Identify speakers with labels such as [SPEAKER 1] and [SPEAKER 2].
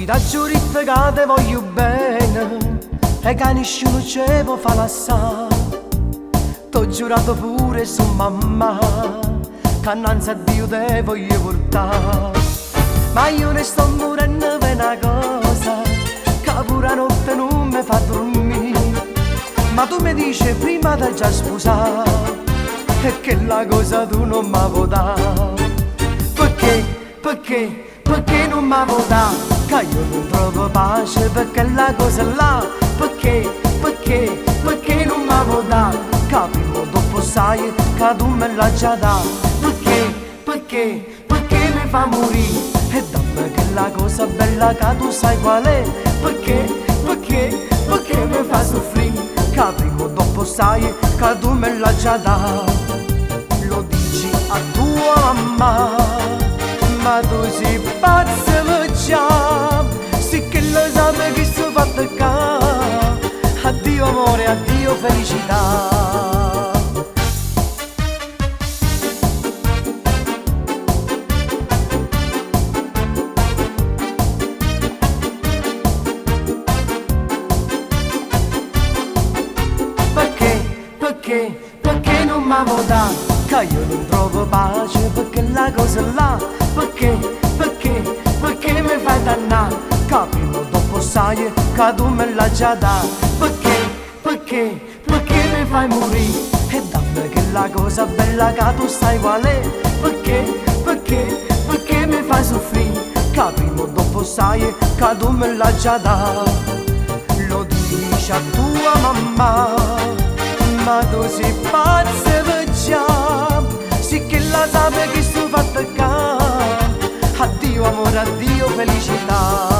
[SPEAKER 1] da giurista che te voglio bene e che nessuno ce può fa lassare. T'ho giurato pure su mamma che innanzi a Dio te voglio portare. Ma io ne sto morendo per una cosa che pure la notte non mi fa dormire. Ma tu mi dici prima di già sposare e che la cosa tu non mi vuoi dare. Perché non mi vuoi dare? Che io non trovo pace perché la cosa là. Perché non mi vuoi dare? Che prima o dopo sai che tu me l'hai già dato. Perché mi fa morire? E dammi che la cosa bella che tu sai qual è. Perché mi fa soffrire? Che prima o dopo sai che tu me l'hai già dato. Lo dici a tua mamma, ma tu sei pazza per già. Sì che lo sai che sto fatto qua. Addio amore, addio felicità. Perché non mi vuoi dare? Che io non trovo pace perché la cosa là. Perché mi fai dannare? Che prima o dopo sai che tu me l'hai già dato. Perché mi fai morire? E dammi che la cosa bella che tu sai qual è. Perché mi fai soffrire? Che prima o dopo sai che tu me l'hai già dato. Lo dici a tua mamma, ma tu sei pazza per già. Sì che la sai che sto fatta qua. Addio amore, addio felicità.